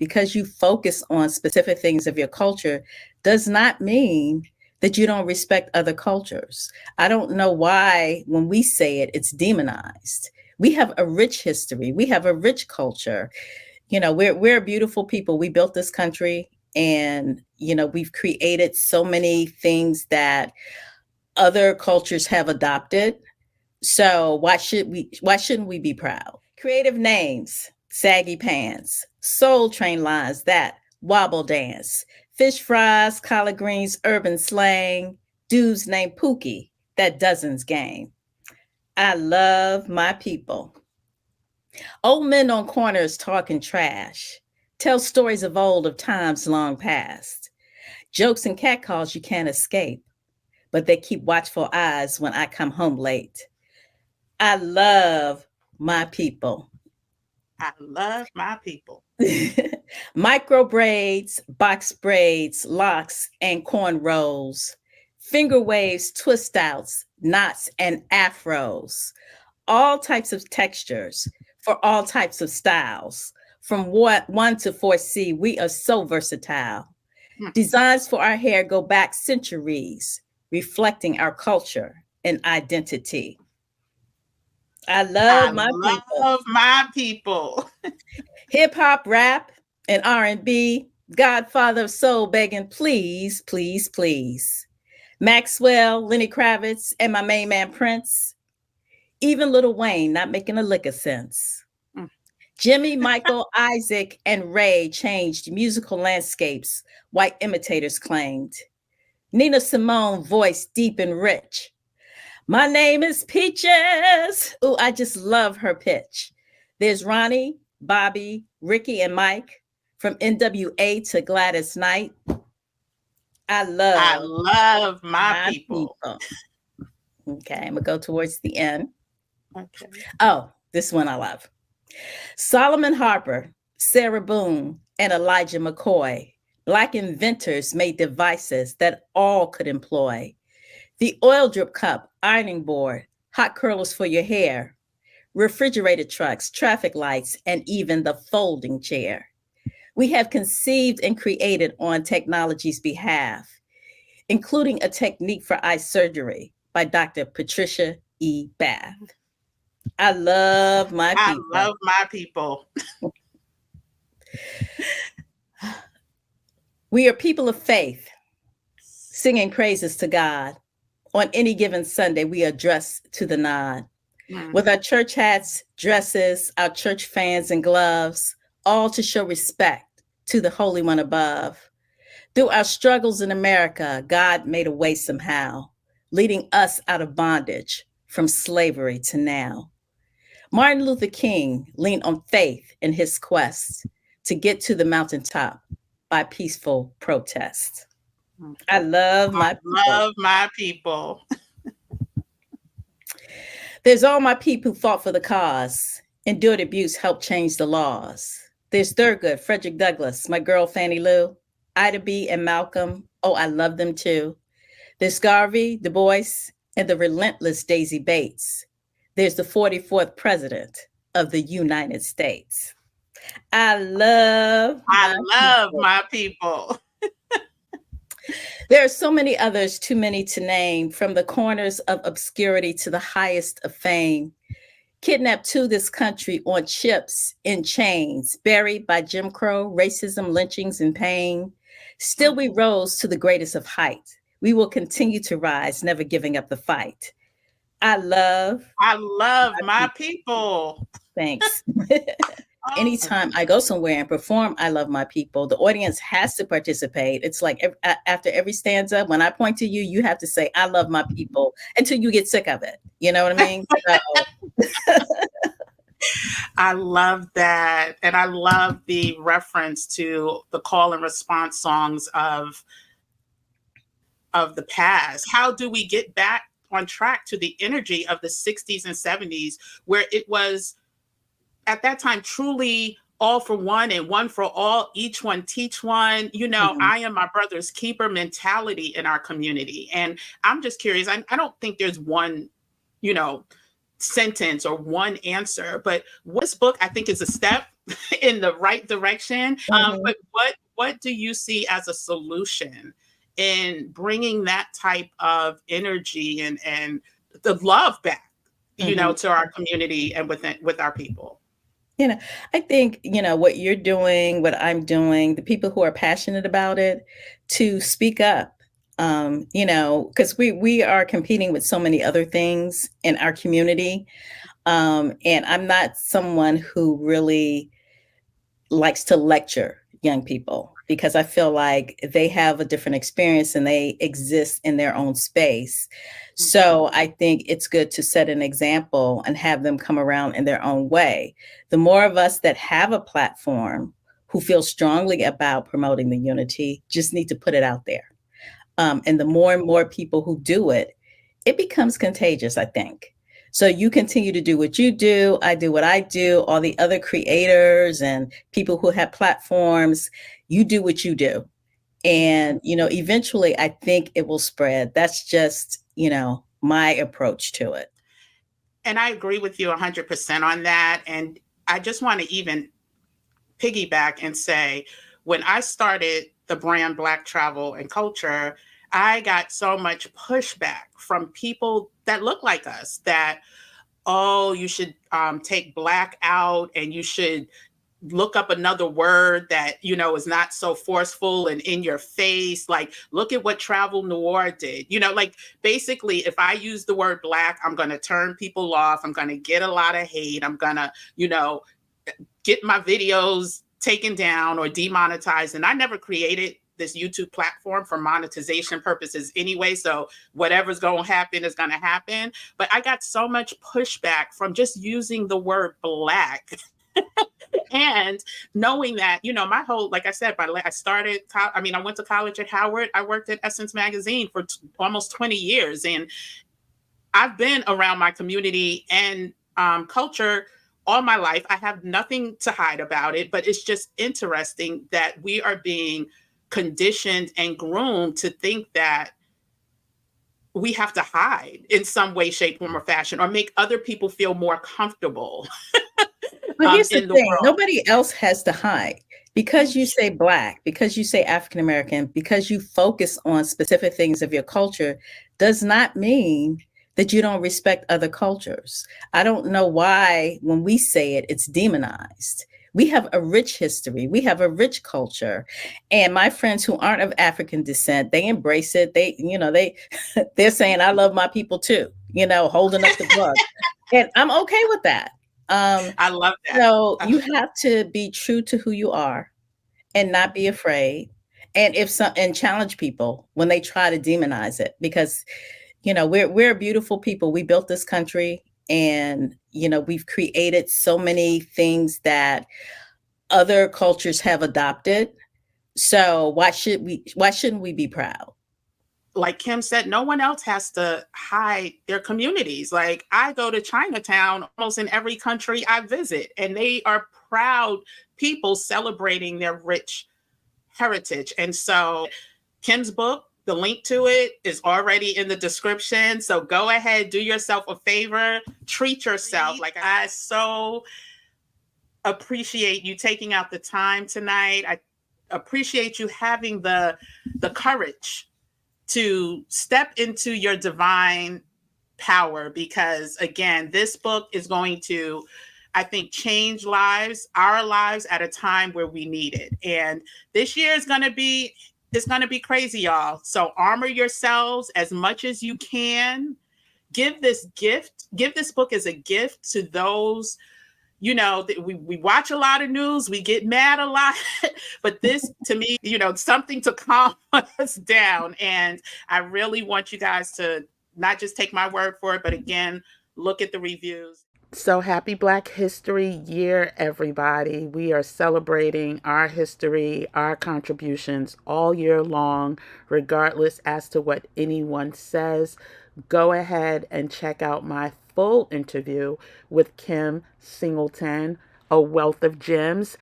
because you focus on specific things of your culture does not mean that you don't respect other cultures. I don't know why when we say it, it's demonized. We have a rich history. We have a rich culture. We're a beautiful people. We built this country, and we've created so many things that other cultures have adopted. So why shouldn't we be proud? Creative names: saggy pants, soul train lines that wobble dance, fish fries, collard greens, urban slang, dudes named Pookie that dozens game. I love my people. Old men on corners talking trash, tell stories of old, of times long past. Jokes and catcalls you can't escape, but they keep watchful eyes when I come home late. I love my people. I love my people. Micro braids, box braids, locks, and cornrows, finger waves, twist outs, knots, and afros. All types of textures for all types of styles. From 1 to 4C, we are so versatile. Designs for our hair go back centuries, reflecting our culture and identity. I love my people. Hip hop, rap, and R&B. Godfather of soul begging, please, please, please. Maxwell, Lenny Kravitz, and my main man Prince. Even Lil Wayne not making a lick of sense. Jimmy, Michael, Isaac, and Ray changed musical landscapes white imitators claimed. Nina Simone voice deep and rich. My name is Peaches. Ooh, I just love her pitch. There's Ronnie, Bobby, Ricky, and Mike, from NWA to Gladys Knight. I love my people. Okay, I'm gonna go towards the end. Okay. Oh, this one I love. Solomon Harper, Sarah Boone, and Elijah McCoy, Black inventors made devices that all could employ. The oil drip cup, ironing board, hot curlers for your hair, refrigerated trucks, traffic lights, and even the folding chair. We have conceived and created on technology's behalf, including a technique for eye surgery by Dr. Patricia E. Bath. I love my people. I love my people. We are people of faith, singing praises to God. On any given Sunday, we are dressed to the nod. With our church hats, dresses, our church fans and gloves, all to show respect to the Holy One above. Through our struggles in America, God made a way somehow, leading us out of bondage from slavery to now. Martin Luther King leaned on faith in his quest to get to the mountaintop by peaceful protest. I love my people. Love my people. There's all my people who fought for the cause, endured abuse, helped change the laws. There's Thurgood, Frederick Douglass, my girl Fannie Lou, Ida B. and Malcolm. Oh, I love them too. There's Garvey, Du Bois, and the relentless Daisy Bates. There's the 44th president of the United States. I love my people. There are so many others, too many to name, from the corners of obscurity to the highest of fame. Kidnapped to this country on ships in chains, buried by Jim Crow, racism, lynchings, and pain. Still we rose to the greatest of height. We will continue to rise, never giving up the fight. I love my people. Thanks. Anytime I go somewhere and perform, I love my people. The audience has to participate. It's like after every stanza, when I point to you, you have to say, I love my people, until you get sick of it. You know what I mean? I love that. And I love the reference to the call and response songs of the past. How do we get back on track to the energy of the 60s and 70s, where it was at that time truly all for one and one for all, each one teach one, I am my brother's keeper mentality in our community. And I'm just curious, I don't think there's one, sentence or one answer, but this book I think is a step in the right direction. Mhm. But what do you see as a solution in bringing that type of energy and the love back, Mhm. to our community and with our people? You know, I think, what you're doing, what I'm doing, the people who are passionate about it, to speak up. Because we are competing with so many other things in our community. And I'm not someone who really likes to lecture young people because I feel like they have a different experience and they exist in their own space. Mhm. So I think it's good to set an example and have them come around in their own way. The more of us that have a platform who feel strongly about promoting the unity just need to put it out there. And the more and more people who do it, it becomes contagious, I think. So you continue to do what you do, I do what I do, all the other creators and people who have platforms, you do what you do. And, eventually I think it will spread. That's just, my approach to it. And I agree with you 100% on that. And I just want to even piggyback and say, when I started the brand Black Travel and Culture, I got so much pushback from people that look like us that, oh, you should take Black out and you should look up another word that is not so forceful and in your face. Like, look at what Travel Noir did. Like, basically, if I use the word Black, I'm going to turn people off. I'm going to get a lot of hate. I'm going to get my videos taken down or demonetized. And I never created this YouTube platform for monetization purposes anyway. So whatever's going to happen is going to happen. But I got so much pushback from just using the word Black. And knowing that, my whole, like I said, I went to college at Howard. I worked at Essence Magazine for almost 20 years. And I've been around my community and culture all my life. I have nothing to hide about it, but it's just interesting that we are being conditioned and groomed to think that we have to hide in some way, shape, form, or fashion, or make other people feel more comfortable But here's the in the thing, world. nobody else has to hide. Because you say Black, because you say African American, because you focus on specific things of your culture, does not mean that you don't respect other cultures. I don't know why, when we say it, it's demonized. We have a rich history, we have a rich culture. And my friends who aren't of African descent, they embrace it. They're saying, I love my people too, holding up the plug. And I'm okay with that. Um, I love that. so you have to be true to who you are and not be afraid. And challenge people when they try to demonize it, because we're beautiful people. We built this country, and we've created so many things that other cultures have adopted. So why shouldn't we be proud? Like Kim said, no one else has to hide their communities. Like, I go to Chinatown almost in every country I visit, and they are proud people celebrating their rich heritage. And so, Kim's book, the link to it is already in the description. So go ahead, do yourself a favor, treat yourself. Like, I so appreciate you taking out the time tonight. I appreciate you having the courage to step into your divine power, because again, this book is going to, I think, change our lives at a time where we need it. And this year is going to be, it's going to be crazy, y'all. So armor yourselves as much as you can. Give this book as a gift to those, we watch a lot of news, we get mad a lot, but this, to me, something to calm us down. And I really want you guys to not just take my word for it, but again, look at the reviews. So happy Black History Year, everybody. We are celebrating our history, our contributions all year long, regardless as to what anyone says. Go ahead and check out my full interview with Kim Singleton, a wealth of gems.